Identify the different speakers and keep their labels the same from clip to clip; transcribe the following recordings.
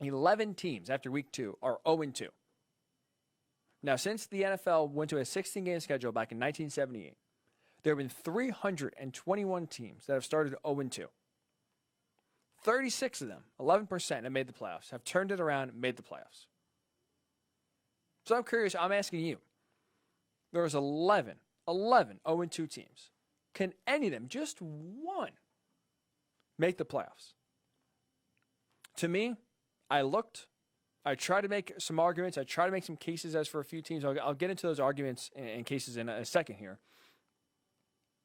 Speaker 1: 11 teams after week 2 are 0-2. Now, since the NFL went to a 16-game schedule back in 1978, there have been 321 teams that have started 0-2. 36 of them, 11%, have made the playoffs, have turned it around and made the playoffs. So I'm curious, I'm asking you. There was 11 0-2 teams. Can any of them, just one, make the playoffs? To me, I tried to make some arguments. I tried to make some cases as for a few teams. I'll get into those arguments and cases in a second here.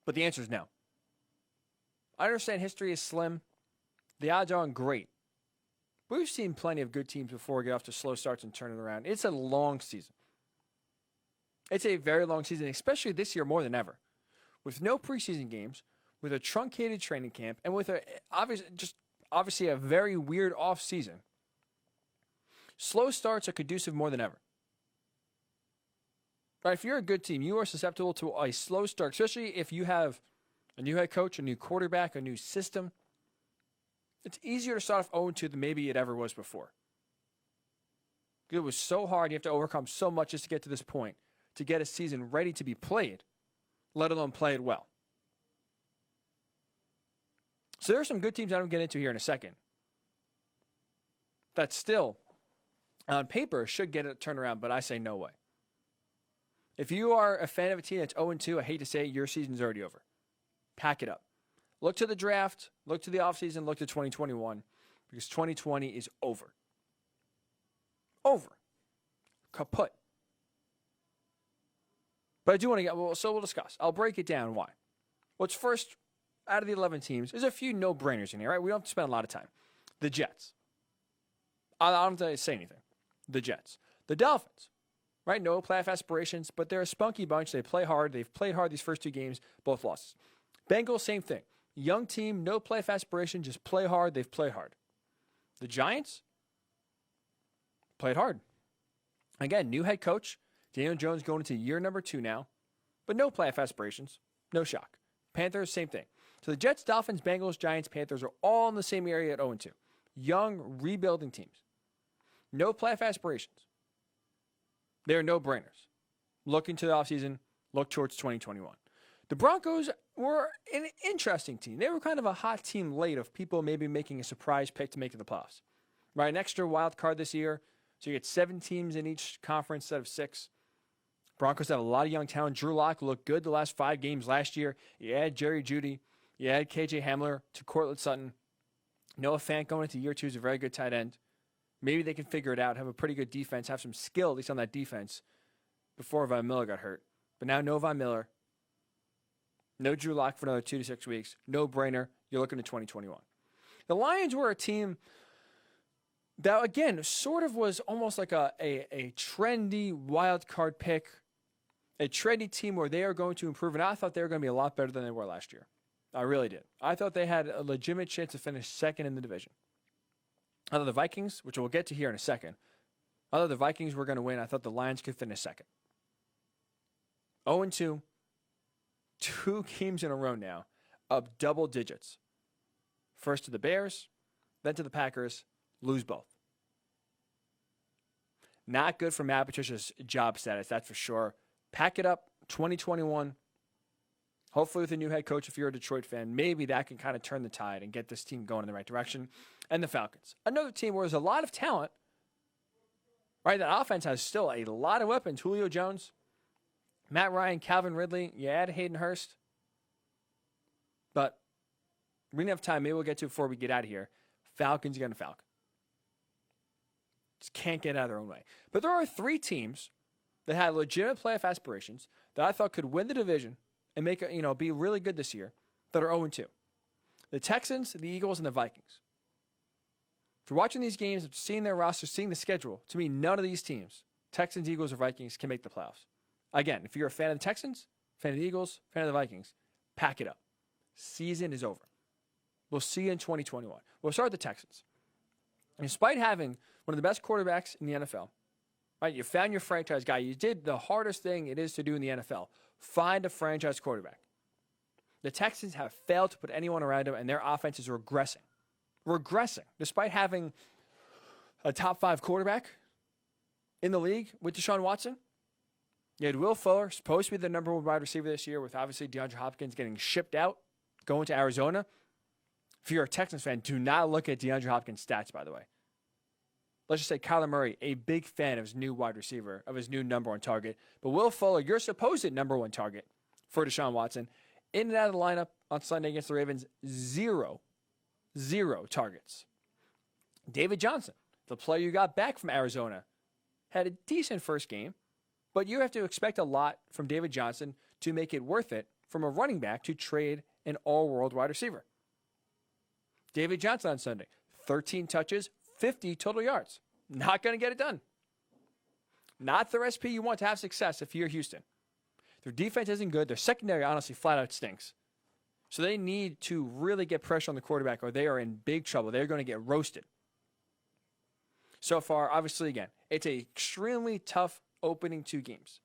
Speaker 1: But the answer is no. I understand history is slim. The odds aren't great. But we've seen plenty of good teams before get off to slow starts and turn it around. It's a long season. It's a very long season, especially this year more than ever. With no preseason games, with a truncated training camp, and with obviously a very weird off season. Slow starts are conducive more than ever. Right, if you're a good team, you are susceptible to a slow start, especially if you have a new head coach, a new quarterback, a new system. It's easier to start off 0-2 than maybe it ever was before. It was so hard. You have to overcome so much just to get to this point, to get a season ready to be played, let alone play it well. So there are some good teams I'm going to get into here in a second that still, on paper, should get a turnaround, but I say no way. If you are a fan of a team that's 0-2, I hate to say it, your season's already over. Pack it up. Look to the draft, look to the offseason, look to 2021, because 2020 is over. Over. Kaput. But I do want to so we'll discuss. I'll break it down why. What's first, out of the 11 teams, there's a few no-brainers in here, right? We don't have to spend a lot of time. The Jets. I don't have to say anything. The Jets. The Dolphins. Right? No playoff aspirations, but they're a spunky bunch. They play hard. They've played hard these first 2 games, both losses. Bengals, same thing. Young team, no playoff aspiration, just play hard. They've played hard. The Giants played hard. Again, new head coach. Daniel Jones going into year number 2 now, but no playoff aspirations. No shock. Panthers, same thing. So the Jets, Dolphins, Bengals, Giants, Panthers are all in the same area at 0-2. Young, rebuilding teams. No playoff aspirations. They're no-brainers. Looking to the offseason, look towards 2021. The Broncos were an interesting team. They were kind of a hot team late of people maybe making a surprise pick to make the playoffs. Right, an extra wild card this year. So you get 7 teams in each conference instead of 6. Broncos have a lot of young talent. Drew Lock looked good the last 5 games last year. You add Jerry Jeudy. You add KJ Hamler to Cortland Sutton. Noah Fant going into year 2 is a very good tight end. Maybe they can figure it out, have a pretty good defense, have some skill, at least on that defense, before Von Miller got hurt. But now no Von Miller. No Drew Lock for another 2 to 6 weeks. No brainer. You're looking at 2021. The Lions were a team that, again, sort of was almost like a trendy wild card pick, a trendy team where they are going to improve. And I thought they were going to be a lot better than they were last year. I really did. I thought they had a legitimate chance to finish second in the division. I thought the Vikings, which we'll get to here in a second, I thought the Vikings were going to win. I thought the Lions could finish second. 0-2, 2 games in a row now of double digits. First to the Bears, then to the Packers, lose both. Not good for Matt Patricia's job status, that's for sure. Pack it up, 2021. Hopefully with a new head coach, if you're a Detroit fan, maybe that can kind of turn the tide and get this team going in the right direction. And the Falcons. Another team where there's a lot of talent. Right, that offense has still a lot of weapons. Julio Jones, Matt Ryan, Calvin Ridley. You add Hayden Hurst. But we didn't have time. Maybe we'll get to it before we get out of here. Falcons against Falcon. Just can't get out of their own way. But there are 3 teams that had legitimate playoff aspirations that I thought could win the division and make it, be really good this year that are 0-2. The Texans, the Eagles, and the Vikings. If you're watching these games, seeing their roster, seeing the schedule, to me, none of these teams, Texans, Eagles, or Vikings, can make the playoffs. Again, if you're a fan of the Texans, fan of the Eagles, fan of the Vikings, pack it up. Season is over. We'll see you in 2021. We'll start with the Texans. And despite having one of the best quarterbacks in the NFL, right? You found your franchise guy. You did the hardest thing it is to do in the NFL. Find a franchise quarterback. The Texans have failed to put anyone around him, and their offense is regressing. Despite having a top 5 quarterback in the league with Deshaun Watson. You had Will Fuller, supposed to be the number 1 wide receiver this year, with obviously DeAndre Hopkins getting shipped out, going to Arizona. If you're a Texans fan, do not look at DeAndre Hopkins' stats, by the way. Let's just say Kyler Murray, a big fan of his new wide receiver, of his new number 1 target. But Will Fuller, your supposed number 1 target for Deshaun Watson, in and out of the lineup on Sunday against the Ravens, 0 targets. David Johnson, the player you got back from Arizona, had a decent first game, but you have to expect a lot from David Johnson to make it worth it from a running back to trade an all-world wide receiver. David Johnson on Sunday, 13 touches, 50 total yards. Not going to get it done. Not the recipe you want to have success if you're Houston. Their defense isn't good. Their secondary, honestly, flat out stinks. So they need to really get pressure on the quarterback or they are in big trouble. They're going to get roasted. So far, obviously, again, it's an extremely tough opening 2 games.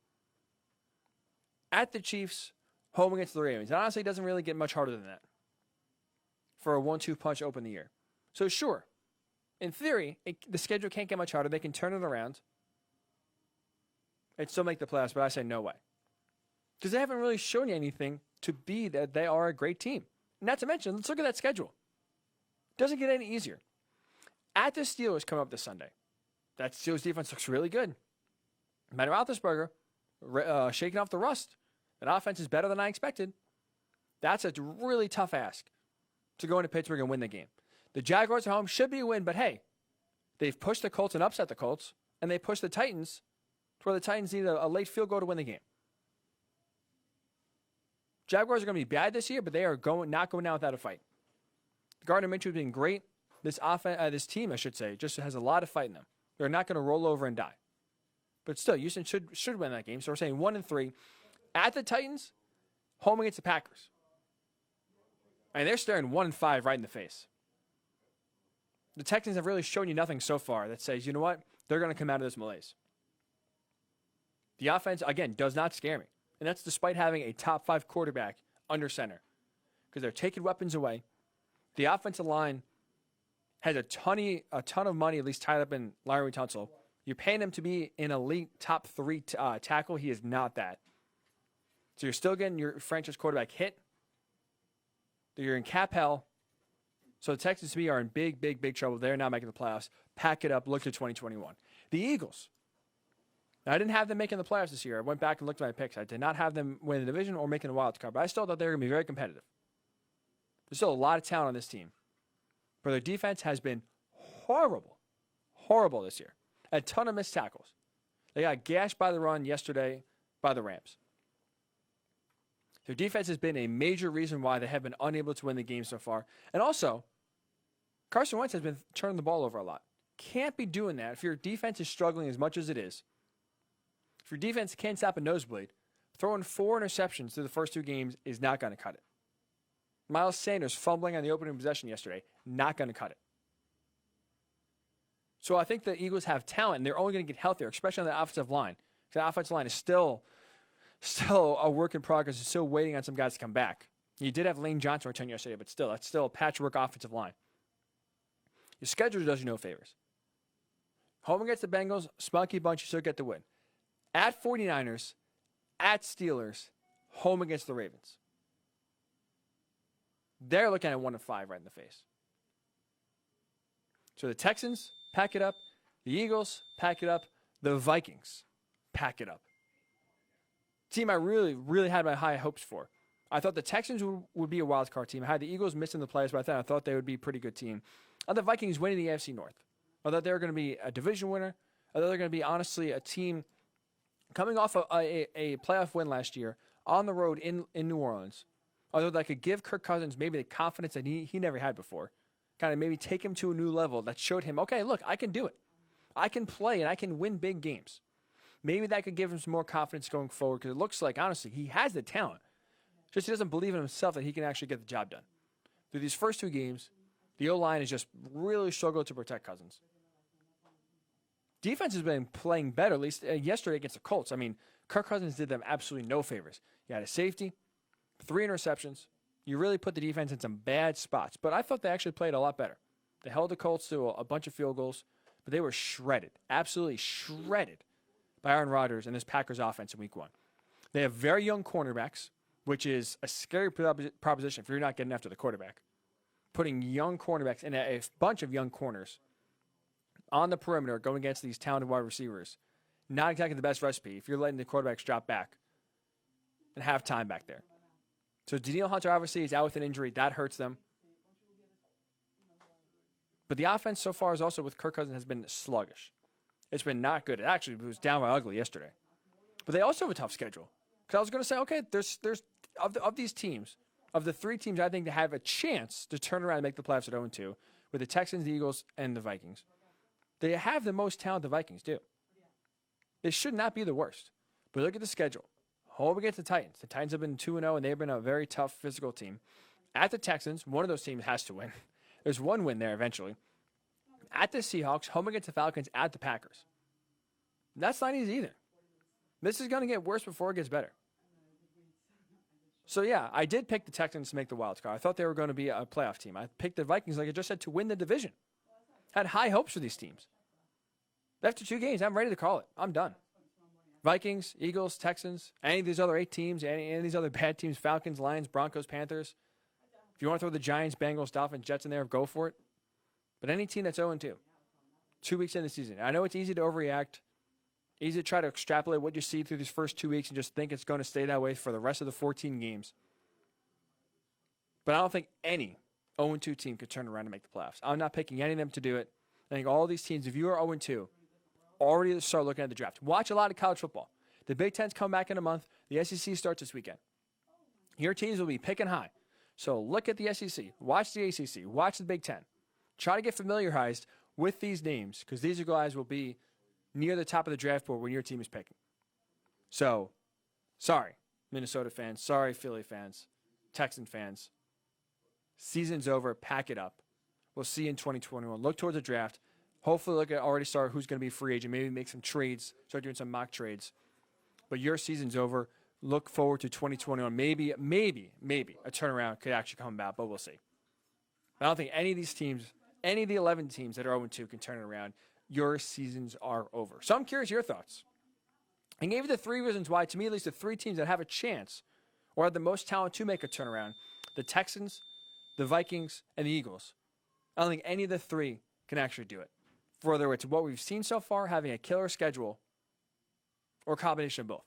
Speaker 1: At the Chiefs, home against the Ravens. And honestly, it doesn't really get much harder than that for a 1-2 punch to open the year. So sure, in theory, the schedule can't get much harder. They can turn it around and still make the playoffs, but I say no way. Because they haven't really shown you anything to be that they are a great team. Not to mention, let's look at that schedule. Doesn't get any easier. At the Steelers coming up this Sunday. That Steelers defense looks really good. Matt Roethlisberger shaking off the rust. That offense is better than I expected. That's a really tough ask to go into Pittsburgh and win the game. The Jaguars at home should be a win, but hey, they've pushed the Colts and upset the Colts, and they pushed the Titans to where the Titans need a late field goal to win the game. Jaguars are going to be bad this year, but they are not going out without a fight. Gardner Minshew has been great. This team, I should say, just has a lot of fight in them. They're not going to roll over and die. But still, Houston should win that game. So we're saying 1-3. At the Titans, home against the Packers. And they're staring 1-5 right in the face. The Texans have really shown you nothing so far that says, you know what? They're going to come out of this malaise. The offense, again, does not scare me. And that's despite having a top 5 quarterback under center. Because they're taking weapons away. The offensive line has a ton of money, at least tied up in Larry Tunsil. You're paying him to be an elite top 3 tackle. He is not that. So you're still getting your franchise quarterback hit. You're in cap hell. So the Texans, to me, are in big, big, big trouble. They're not making the playoffs. Pack it up. Look to 2021. The Eagles. Now, I didn't have them making the playoffs this year. I went back and looked at my picks. I did not have them win the division or making the wild card, but I still thought they were going to be very competitive. There's still a lot of talent on this team. But their defense has been horrible this year. A ton of missed tackles. They got gashed by the run yesterday by the Rams. Their defense has been a major reason why they have been unable to win the game so far. And also, Carson Wentz has been turning the ball over a lot. Can't be doing that if your defense is struggling as much as it is. If your defense can't stop a nosebleed, throwing 4 interceptions through the first 2 games is not going to cut it. Miles Sanders fumbling on the opening possession yesterday, not going to cut it. So I think the Eagles have talent, and they're only going to get healthier, especially on the offensive line. The offensive line is still a work in progress. It's still waiting on some guys to come back. You did have Lane Johnson return yesterday, but still, that's still a patchwork offensive line. Your schedule does you no favors. Home against the Bengals, spunky bunch, you still get the win. At 49ers, at Steelers, home against the Ravens. They're looking at 1-5 right in the face. So the Texans, pack it up. The Eagles, pack it up. The Vikings, pack it up. Team I really, really had my high hopes for. I thought the Texans would be a wild card team. I had the Eagles missing the playoffs, but I thought they would be a pretty good team. I thought the Vikings winning the AFC North. I thought they were going to be a division winner. I thought they were going to be, honestly, a team coming off a playoff win last year on the road in New Orleans. Although that could give Kirk Cousins maybe the confidence that he never had before. Kind of maybe take him to a new level that showed him, okay, look, I can do it. I can play and I can win big games. Maybe that could give him some more confidence going forward because it looks like, honestly, he has the talent. Just he doesn't believe in himself that he can actually get the job done. Through these first 2 games, the O-line has just really struggled to protect Cousins. Defense has been playing better, at least yesterday against the Colts. I mean, Kirk Cousins did them absolutely no favors. You had a safety, 3 interceptions. You really put the defense in some bad spots. But I thought they actually played a lot better. They held the Colts to a bunch of field goals. but they were shredded, absolutely shredded by Aaron Rodgers and this Packers offense in week 1. They have very young cornerbacks, which is a scary proposition if you're not getting after the quarterback. Putting young cornerbacks and a bunch of young corners on the perimeter going against these talented wide receivers, not exactly the best recipe if you're letting the quarterbacks drop back and have time back there. So Danielle Hunter obviously is out with an injury. That hurts them. But the offense so far is also with Kirk Cousins has been sluggish. It's been not good. It actually was downright ugly yesterday. But they also have a tough schedule. Because I was going to say, okay, there's of these teams, of the 3 teams I think that have a chance to turn around and make the playoffs at 0-2, with the Texans, the Eagles, and the Vikings. They have the most talent the Vikings do. It should not be the worst. But look at the schedule. Home against the Titans. The Titans have been 2-0, and they've been a very tough physical team. At the Texans, one of those teams has to win. There's one win there eventually. At the Seahawks, home against the Falcons, at the Packers. That's not easy either. This is going to get worse before it gets better. So, yeah, I did pick the Texans to make the wild card. I thought they were going to be a playoff team. I picked the Vikings, like I just said, to win the division. Had high hopes for these teams. After 2 games, I'm ready to call it. I'm done. Vikings, Eagles, Texans, any of these other 8 teams, any of these other bad teams, Falcons, Lions, Broncos, Panthers. If you want to throw the Giants, Bengals, Dolphins, Jets in there, go for it. But any team that's 0-2, 2 weeks into the season. I know it's easy to overreact, easy to try to extrapolate what you see through these first 2 weeks and just think it's going to stay that way for the rest of the 14 games. But I don't think any 0-2 team could turn around and make the playoffs. I'm not picking any of them to do it. I think all these teams, if you are 0-2, already start looking at the draft. Watch a lot of college football. The Big Ten's come back in a month. The SEC starts this weekend. Your teams will be picking high. So look at the SEC. Watch the ACC. Watch the Big Ten. Try to get familiarized with these names because these guys will be near the top of the draft board when your team is picking. So, sorry, Minnesota fans. Sorry, Philly fans. Texan fans. Season's over. Pack it up. We'll see you in 2021. Look towards the draft. Hopefully, look at already start who's going to be free agent. Maybe make some trades. Start doing some mock trades. But your season's over. Look forward to 2021. Maybe a turnaround could actually come about, but we'll see. I don't think any of these teams, any of the 11 teams that are 0-2 can turn it around. Your seasons are over. So I'm curious your thoughts. I gave you the 3 reasons why, to me at least, the 3 teams that have a chance or have the most talent to make a turnaround: the Texans, the Vikings, and the Eagles. I don't think any of the 3 can actually do it. Whether it's what we've seen so far, having a killer schedule, or a combination of both.